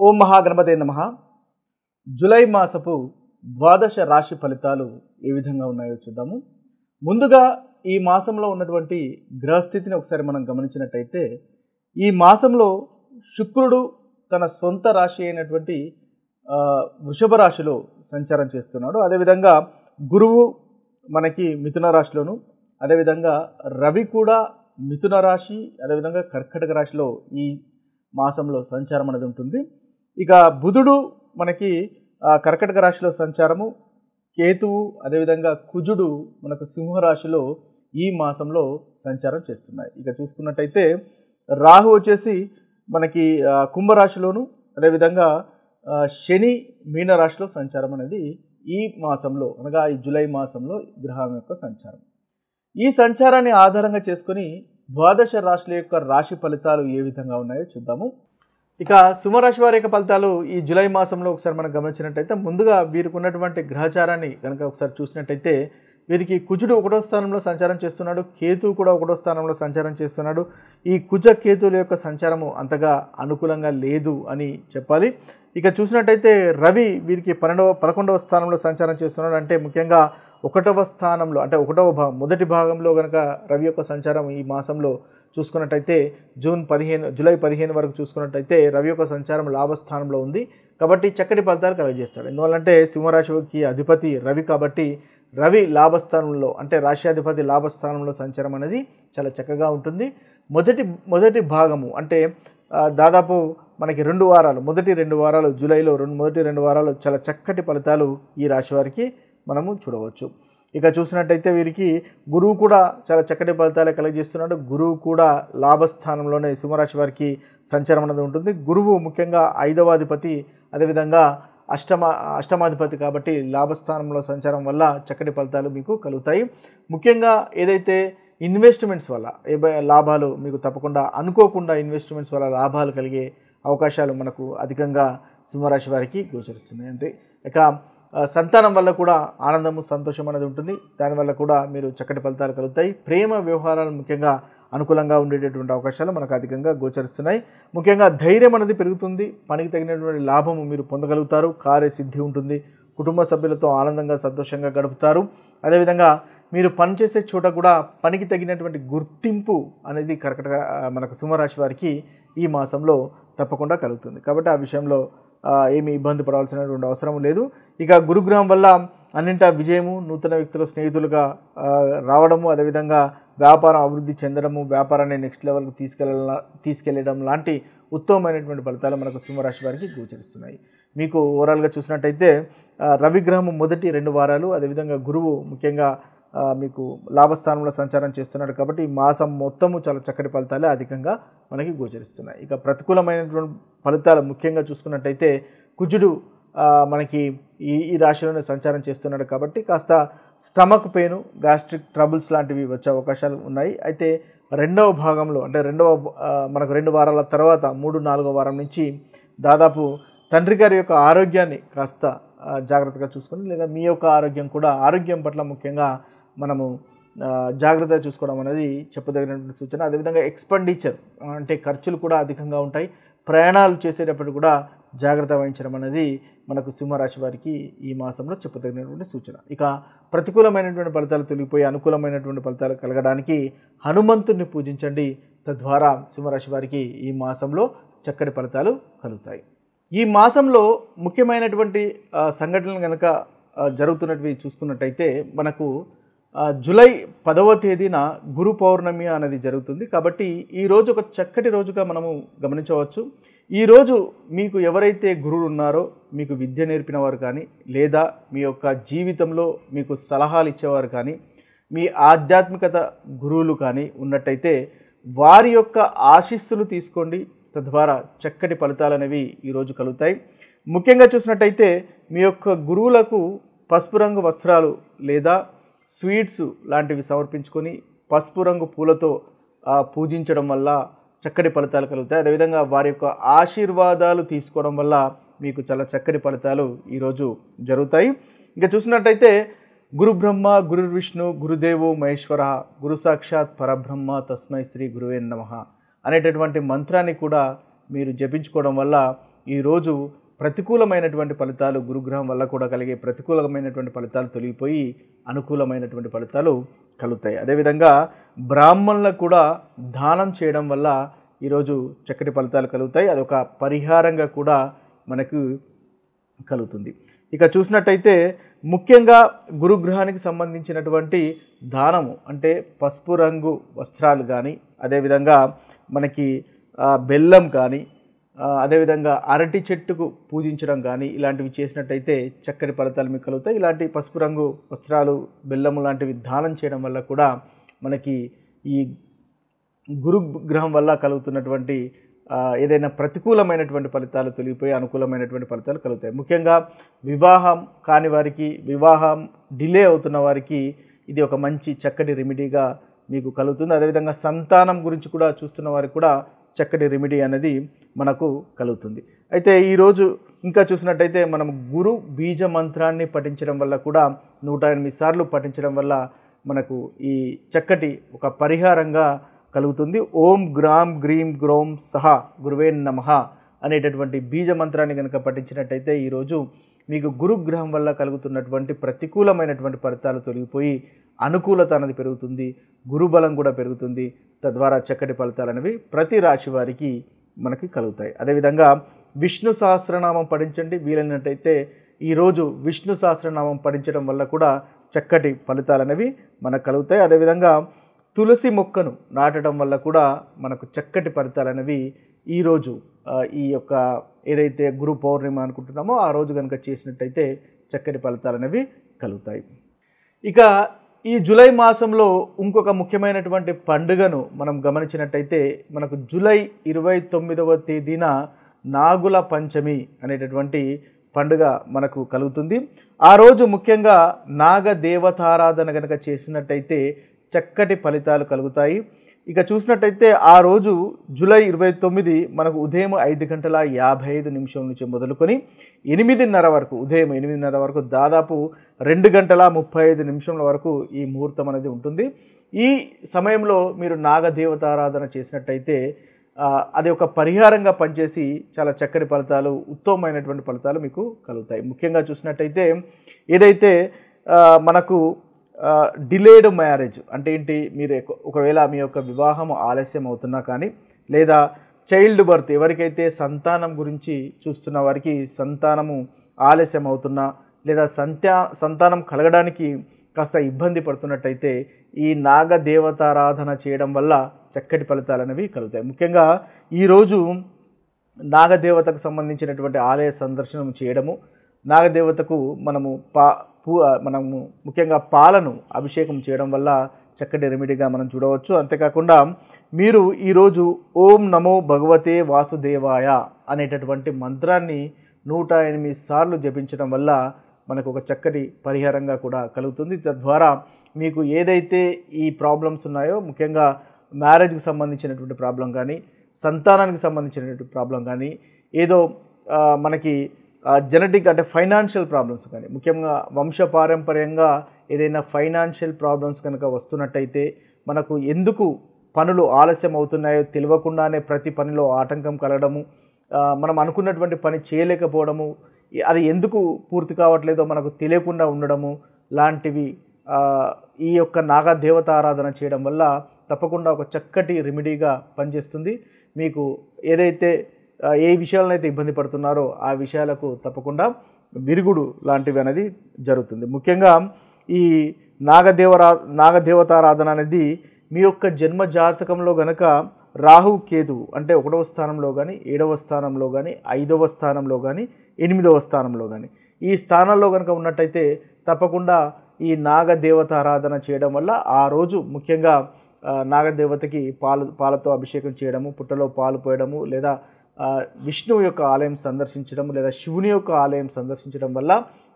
ఓం మహాగణపతే నమః. జూలై మాసపు ద్వాదశ రాశి ఫలితాలు ఏ విధంగా ఉన్నాయో చూద్దాము. ముందుగా ఈ మాసంలో ఉన్నటువంటి గ్రహస్థితిని ఒకసారి మనం గమనించినట్టయితే ఈ మాసంలో శుక్రుడు తన సొంత రాశి అయినటువంటి వృషభ రాశిలో సంచారం చేస్తున్నాడు. అదేవిధంగా గురువు మనకి మిథున రాశిలోను, అదేవిధంగా రవి కూడా మిథున రాశి, అదేవిధంగా కర్కటక రాశిలో ఈ మాసంలో సంచారం అనేది ఉంటుంది. ఇక బుధుడు మనకి కర్కటక రాశిలో సంచారము, కేతువు అదేవిధంగా కుజుడు మనకు సింహరాశిలో ఈ మాసంలో సంచారం చేస్తున్నాయి. ఇక చూసుకున్నట్టయితే రాహు వచ్చేసి మనకి కుంభరాశిలోను, అదేవిధంగా శని మీనరాశిలో సంచారం అనేది ఈ మాసంలో అనగా ఈ జూలై మాసంలో గ్రహం యొక్క సంచారం. ఈ సంచారాన్ని ఆధారంగా చేసుకొని ద్వాదశ రాశుల యొక్క రాశి ఫలితాలు ఏ విధంగా ఉన్నాయో చూద్దాము. ఇక సింహరాశి వారి యొక్క ఫలితాలు ఈ జూలై మాసంలో ఒకసారి మనం గమనించినట్టయితే ముందుగా వీరికి ఉన్నటువంటి గ్రహచారాన్ని కనుక ఒకసారి చూసినట్టయితే వీరికి కుజుడు 1వ స్థానంలో సంచారం చేస్తున్నాడు, కేతువు కూడా 1వ స్థానంలో సంచారం చేస్తున్నాడు. ఈ కుజ కేతువుల యొక్క సంచారము అంతగా అనుకూలంగా లేదు అని చెప్పాలి. ఇక చూసినట్టయితే రవి వీరికి 11వ స్థానంలో సంచారం చేస్తున్నాడు. అంటే ముఖ్యంగా 1వ స్థానంలో అంటే మొదటి భాగంలో కనుక రవి యొక్క సంచారం ఈ మాసంలో చూసుకున్నట్టయితే జూలై 15 వరకు చూసుకున్నట్టయితే రవి యొక్క సంచారం లాభస్థానంలో ఉంది. కాబట్టి చక్కటి ఫలితాలు కలుగజేస్తాడు. ఎందువల్లంటే సింహరాశికి అధిపతి రవి కాబట్టి రవి లాభస్థానంలో అంటే రాశ్యాధిపతి లాభస్థానంలో సంచారం అనేది చాలా చక్కగా ఉంటుంది. మొదటి భాగము అంటే దాదాపు మనకి 2 వారాలు, మొదటి 2 వారాలు జూలైలో మొదటి 2 వారాలు చాలా చక్కటి ఫలితాలు ఈ రాశి వారికి మనము చూడవచ్చు. ఇక చూసినట్టయితే వీరికి గురువు కూడా చాలా చక్కటి ఫలితాలే కలుగజేస్తున్నాడు. గురువు కూడా లాభస్థానంలోనే సింహరాశి వారికి సంచారం అనేది ఉంటుంది. గురువు ముఖ్యంగా 5వ అధిపతి, అదేవిధంగా అష్టమాధిపతి కాబట్టి లాభస్థానంలో సంచారం వల్ల చక్కటి ఫలితాలు మీకు కలుగుతాయి. ముఖ్యంగా ఏదైతే ఇన్వెస్ట్మెంట్స్ వల్ల లాభాలు మీకు తప్పకుండా అనుకోకుండా ఇన్వెస్ట్మెంట్స్ వల్ల లాభాలు కలిగే అవకాశాలు మనకు అధికంగా సింహరాశి వారికి గోచరిస్తున్నాయి. అంతే ఇక సంతానం వల్ల కూడా ఆనందము సంతోషం అనేది ఉంటుంది. దానివల్ల కూడా మీరు చక్కటి ఫలితాలు కలుగుతాయి. ప్రేమ వ్యవహారాలు ముఖ్యంగా అనుకూలంగా ఉండేటటువంటి అవకాశాలు మనకు అధికంగా గోచరిస్తున్నాయి. ముఖ్యంగా ధైర్యం అనేది పెరుగుతుంది. పనికి తగినటువంటి లాభము మీరు పొందగలుగుతారు. కార్యసిద్ధి ఉంటుంది. కుటుంబ సభ్యులతో ఆనందంగా సంతోషంగా గడుపుతారు. అదేవిధంగా మీరు పనిచేసే చోట కూడా పనికి తగినటువంటి గుర్తింపు అనేది మనకు సింహరాశి వారికి ఈ మాసంలో తప్పకుండా కలుగుతుంది. కాబట్టి ఆ విషయంలో ఏమీ ఇబ్బంది పడాల్సినటువంటి అవసరం లేదు. ఇక గురుగ్రహం వల్ల అన్నింటా విజయము, నూతన వ్యక్తుల స్నేహితులుగా రావడము, అదేవిధంగా వ్యాపారం అభివృద్ధి చెందడము, వ్యాపారాన్ని నెక్స్ట్ లెవెల్కి తీసుకెళ్లడం లాంటి ఉత్తమమైనటువంటి ఫలితాలు మనకు సింహరాశి వారికి గోచరిస్తున్నాయి. మీకు ఓవరాల్గా చూసినట్టయితే రవిగ్రహము మొదటి 2 వారాలు, అదేవిధంగా గురువు ముఖ్యంగా మీకు లాభస్థానంలో సంచారం చేస్తున్నాడు. కాబట్టి ఈ మాసం మొత్తము చాలా చక్కటి ఫలితాలే అధికంగా మనకి గోచరిస్తున్నాయి. ఇక ప్రతికూలమైనటువంటి ఫలితాలు ముఖ్యంగా చూసుకున్నట్టయితే కుజుడు మనకి ఈ రాశిలోనే సంచారం చేస్తున్నాడు. కాబట్టి కాస్త స్టమక్ పెయిన్, గ్యాస్ట్రిక్ ట్రబుల్స్ లాంటివి వచ్చే అవకాశాలు ఉన్నాయి. అయితే 2వ భాగంలో అంటే మనకు 2 వారాల తర్వాత 3-4వ వారం నుంచి దాదాపు తండ్రి గారి యొక్క ఆరోగ్యాన్ని కాస్త జాగ్రత్తగా చూసుకొని, లేదా మీ యొక్క ఆరోగ్యం పట్ల ముఖ్యంగా మనము జాగ్రత్తగా చూసుకోవడం అనేది చెప్పదగినటువంటి సూచన. అదేవిధంగా ఎక్స్పెండిచర్ అంటే ఖర్చులు కూడా అధికంగా ఉంటాయి. ప్రయాణాలు చేసేటప్పుడు కూడా జాగ్రత్త వహించడం అనేది మనకు సింహరాశి వారికి ఈ మాసంలో చెప్పదగినటువంటి సూచన. ఇక ప్రతికూలమైనటువంటి ఫలితాలు తొలగిపోయి అనుకూలమైనటువంటి ఫలితాలు కలగడానికి హనుమంతుడిని పూజించండి. తద్వారా సింహరాశి వారికి ఈ మాసంలో చక్కటి ఫలితాలు కలుగుతాయి. ఈ మాసంలో ముఖ్యమైనటువంటి సంఘటనలు కనుక జరుగుతున్నవి చూసుకున్నట్టయితే మనకు జూలై 10వ తేదీన గురు పౌర్ణమి అనేది జరుగుతుంది. కాబట్టి ఈరోజు ఒక చక్కటి రోజుగా మనము గమనించవచ్చు. ఈరోజు మీకు ఎవరైతే గురువులు ఉన్నారో, మీకు విద్య నేర్పిన వారు కానీ, లేదా మీ యొక్క జీవితంలో మీకు సలహాలు ఇచ్చేవారు కానీ, మీ ఆధ్యాత్మికత గురువులు కానీ ఉన్నట్టయితే వారి యొక్క ఆశీస్సులు తీసుకోండి. తద్వారా చక్కటి ఫలితాలు అనేవి ఈరోజు కలుగుతాయి. ముఖ్యంగా చూసినట్టయితే మీ యొక్క గురువులకు పసుపు రంగు వస్త్రాలు లేదా స్వీట్స్ లాంటివి సమర్పించుకొని పసుపు రంగు పూలతో పూజించడం వల్ల చక్కటి ఫలితాలు కలుగుతాయి. అదేవిధంగా వారి యొక్క ఆశీర్వాదాలు తీసుకోవడం వల్ల మీకు చాలా చక్కటి ఫలితాలు ఈరోజు జరుగుతాయి. ఇంకా చూసినట్టయితే గురు బ్రహ్మ గురు విష్ణు గురుదేవో మహేశ్వర గురు సాక్షాత్ పరబ్రహ్మ తస్మై శ్రీ గురువే నమః అనేటటువంటి మంత్రాన్ని కూడా మీరు జపించుకోవడం వల్ల ఈరోజు ప్రతికూలమైనటువంటి ఫలితాలు గురుగ్రహం వల్ల కూడా కలిగే ప్రతికూలమైనటువంటి ఫలితాలు తొలగిపోయి అనుకూలమైనటువంటి ఫలితాలు కలుగుతాయి. అదేవిధంగా బ్రాహ్మణులకు కూడా దానం చేయడం వల్ల ఈరోజు చక్కటి ఫలితాలు కలుగుతాయి. అదొక పరిహారంగా కూడా మనకు కలుగుతుంది. ఇక చూసినట్టయితే ముఖ్యంగా గురుగ్రహానికి సంబంధించినటువంటి దానము అంటే పసుపు రంగు వస్త్రాలు కానీ, అదేవిధంగా మనకి బెల్లం కానీ, అదేవిధంగా అరటి చెట్టుకు పూజించడం కానీ ఇలాంటివి చేసినట్టయితే చక్కటి ఫలితాలు మీకు కలుగుతాయి. ఇలాంటి పసుపు రంగు వస్త్రాలు, బెల్లము లాంటివి దానం చేయడం వల్ల కూడా మనకి ఈ గురుగ్రహం వల్ల కలుగుతున్నటువంటి ఏదైనా ప్రతికూలమైనటువంటి ఫలితాలు తొలగిపోయి అనుకూలమైనటువంటి ఫలితాలు కలుగుతాయి. ముఖ్యంగా వివాహం కాని వారికి, వివాహం డిలే అవుతున్న వారికి ఇది ఒక మంచి చక్కటి రెమెడీగా మీకు కలుగుతుంది. అదేవిధంగా సంతానం గురించి కూడా చూస్తున్న వారికి కూడా చక్కటి రెమెడీ అనేది మనకు కలుగుతుంది. అయితే ఈరోజు ఇంకా చూసినట్టయితే మనం గురు బీజ మంత్రాన్ని పఠించడం వల్ల కూడా 108 సార్లు పఠించడం వల్ల మనకు ఈ చక్కటి ఒక పరిహారంగా కలుగుతుంది. ఓం గ్రాం గ్రీం గ్రోం సహ గురువే నమః అనేటటువంటి బీజ మంత్రాన్ని కనుక పఠించినట్టయితే ఈరోజు మీకు గురుగ్రహం వల్ల కలుగుతున్నటువంటి ప్రతికూలమైనటువంటి ఫలితాలు తొలగిపోయి అనుకూలత అనేది పెరుగుతుంది, గురుబలం కూడా పెరుగుతుంది. తద్వారా చక్కటి ఫలితాలు అనేవి ప్రతి రాశి వారికి మనకి కలుగుతాయి. అదేవిధంగా విష్ణు సహస్రనామం పఠించండి. వీలైనట్టయితే ఈరోజు విష్ణు సహస్రనామం పఠించడం వల్ల కూడా చక్కటి ఫలితాలు అనేవి మనకు కలుగుతాయి. అదేవిధంగా తులసి మొక్కను నాటడం వల్ల కూడా మనకు చక్కటి ఫలితాలు అనేవి ఈరోజు ఈ యొక్క ఏదైతే గురు పౌర్ణిమ అనుకుంటున్నామో ఆ రోజు కనుక చేసినట్టయితే చక్కటి ఫలితాలు అనేవి కలుగుతాయి. ఇక ఈ జూలై మాసంలో ఇంకొక ముఖ్యమైనటువంటి పండుగను మనం గమనించినట్టయితే మనకు జూలై 29వ తేదీన నాగుల పంచమి అనేటటువంటి పండుగ మనకు కలుగుతుంది. ఆ రోజు ముఖ్యంగా నాగ దేవతారాధన కనుక చేసినట్టయితే చక్కటి ఫలితాలు కలుగుతాయి. ఇక చూసినట్టయితే ఆ రోజు జూలై 29 మనకు ఉదయం 5:55 నుంచి మొదలుకొని 8:30 వరకు, ఉదయం 8:30 వరకు దాదాపు 2:35 వరకు ఈ ముహూర్తం అనేది ఉంటుంది. ఈ సమయంలో మీరు నాగదేవతారాధన చేసినట్టయితే అది ఒక పరిహారంగా పనిచేసి చాలా చక్కటి ఫలితాలు, ఉత్తమమైనటువంటి ఫలితాలు మీకు కలుగుతాయి. ముఖ్యంగా చూసినట్టయితే ఏదైతే మనకు డిలేడ్ మ్యారేజ్ అంటే ఏంటి, మీరు ఒకవేళ మీ యొక్క వివాహం ఆలస్యం అవుతున్నా కానీ, లేదా చైల్డ్ బర్త్ ఎవరికైతే సంతానం గురించి చూస్తున్న వారికి సంతానము ఆలస్యం అవుతున్నా, లేదా సంతానం కలగడానికి కాస్త ఇబ్బంది పడుతున్నట్టయితే ఈ నాగ దేవతారాధన చేయడం వల్ల చక్కటి ఫలితాలు అనేవి కలుగుతాయి. ముఖ్యంగా ఈరోజు నాగదేవతకు సంబంధించినటువంటి ఆలయ సందర్శనం చేయడము, నాగదేవతకు మనము ముఖ్యంగా పాలను అభిషేకం చేయడం వల్ల చక్కటి రెమెడీగా మనం చూడవచ్చు. అంతేకాకుండా మీరు ఈరోజు ఓం నమో భగవతే వాసుదేవాయ అనేటటువంటి మంత్రాన్ని 108 సార్లు జపించడం వల్ల మనకు ఒక చక్కటి పరిహారంగా కూడా కలుగుతుంది. తద్వారా మీకు ఏదైతే ఈ ప్రాబ్లమ్స్ ఉన్నాయో, ముఖ్యంగా మ్యారేజ్కి సంబంధించినటువంటి ప్రాబ్లం కానీ, సంతానానికి సంబంధించినటువంటి ప్రాబ్లం కానీ, ఏదో మనకి జెనెటిక్ అంటే ఫైనాన్షియల్ ప్రాబ్లమ్స్ కానీ, ముఖ్యంగా వంశపారంపర్యంగా ఏదైనా ఫైనాన్షియల్ ప్రాబ్లమ్స్ కనుక వస్తున్నట్టయితే, మనకు ఎందుకు పనులు ఆలస్యం అవుతున్నాయో తెలియకుండానే ప్రతి పనిలో ఆటంకం కలగడము, మనం అనుకున్నటువంటి పని చేయలేకపోవడము, అది ఎందుకు పూర్తి కావట్లేదో మనకు తెలియకుండా ఉండడము లాంటివి ఈ యొక్క నాగదేవత ఆరాధన చేయడం వల్ల తప్పకుండా ఒక చక్కటి రెమెడీగా పనిచేస్తుంది. మీకు ఏదైతే ఏ విషయాలనైతే ఇబ్బంది పడుతున్నారో ఆ విషయాలకు తప్పకుండా విరుగుడు లాంటివి అనేది జరుగుతుంది. ముఖ్యంగా ఈ నాగదేవతారాధన అనేది మీ యొక్క జన్మ జాతకంలో గనక రాహు కేతు అంటే 1వ స్థానంలో కానీ, 7వ స్థానంలో కానీ, 5వ స్థానంలో కానీ, 8వ స్థానంలో కానీ ఈ స్థానాల్లో కనుక ఉన్నట్టయితే తప్పకుండా ఈ నాగదేవతారాధన చేయడం వల్ల ఆ రోజు ముఖ్యంగా నాగదేవతకి పాలతో అభిషేకం చేయడము, పుట్టలో పాలు పోయడము, లేదా విష్ణువు యొక్క ఆలయం సందర్శించడం, లేదా శివుని యొక్క ఆలయం సందర్శించడం వల్ల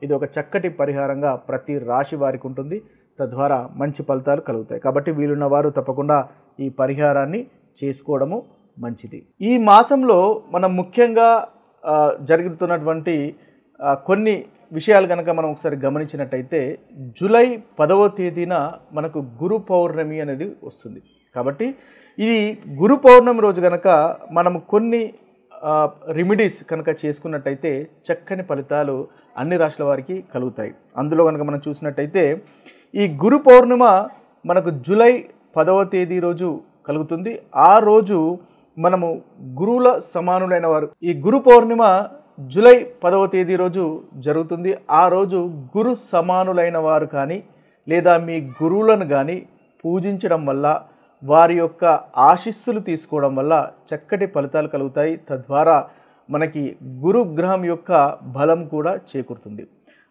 ఇది ఒక చక్కటి పరిహారంగా ప్రతి రాశి వారికి ఉంటుంది. తద్వారా మంచి ఫలితాలు కలుగుతాయి. కాబట్టి వీలున్న వారు తప్పకుండా ఈ పరిహారాన్ని చేసుకోవడము మంచిది. ఈ మాసంలో మనం ముఖ్యంగా జరుగుతున్నటువంటి కొన్ని విషయాలు కనుక మనం ఒకసారి గమనించినట్టయితే జూలై 10వ తేదీన మనకు గురు పౌర్ణమి అనేది వస్తుంది. కాబట్టి ఇది గురు పౌర్ణమి రోజు కనుక మనము కొన్ని రెమెడీస్ కనుక చేసుకున్నట్టయితే చక్కని ఫలితాలు అన్ని రాశుల వారికి కలుగుతాయి. అందులో కనుక మనం చూసినట్టయితే ఈ గురు పౌర్ణిమ మనకు జూలై 10వ తేదీ రోజు కలుగుతుంది. ఆ రోజు మనము గురువుల సమానులైన వారు, ఈ గురు పౌర్ణిమ జూలై 10వ తేదీ రోజు జరుగుతుంది. ఆ రోజు గురు సమానులైన వారు కానీ లేదా మీ గురువులను కానీ పూజించడం వల్ల, వారి యొక్క ఆశీస్సులు తీసుకోవడం వల్ల చక్కటి ఫలితాలు కలుగుతాయి. తద్వారా మనకి గురు గ్రహం యొక్క బలం కూడా చేకూరుతుంది.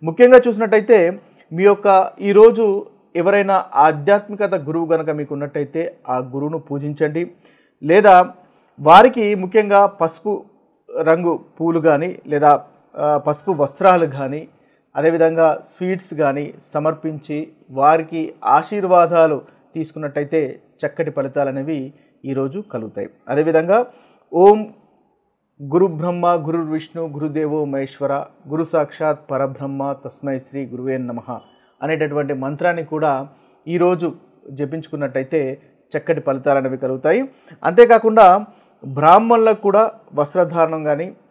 ముఖ్యంగా చూసినట్టయితే మీ యొక్క ఈరోజు ఎవరైనా ఆధ్యాత్మికత గురువు కనుక మీకు ఉన్నట్టయితే ఆ గురువును పూజించండి. లేదా వారికి ముఖ్యంగా పసుపు రంగు పూలు కానీ లేదా పసుపు వస్త్రాలు కానీ అదేవిధంగా స్వీట్స్ కానీ సమర్పించి వారికి ఆశీర్వాదాలు తీసుకున్నట్టయితే చక్కటి ఫలితాలు అనేవి ఈరోజు కలుగుతాయి. అదేవిధంగా ఓం గురు బ్రహ్మ గురు విష్ణు గురుదేవో మహేశ్వర గురు సాక్షాత్ పరబ్రహ్మ తస్మై శ్రీ గురువే నమః అనేటటువంటి మంత్రాన్ని కూడా ఈరోజు జపించుకున్నట్టయితే చక్కటి ఫలితాలు అనేవి కలుగుతాయి. అంతేకాకుండా బ్రాహ్మణులకు కూడా వస్త్రధారణం కానీ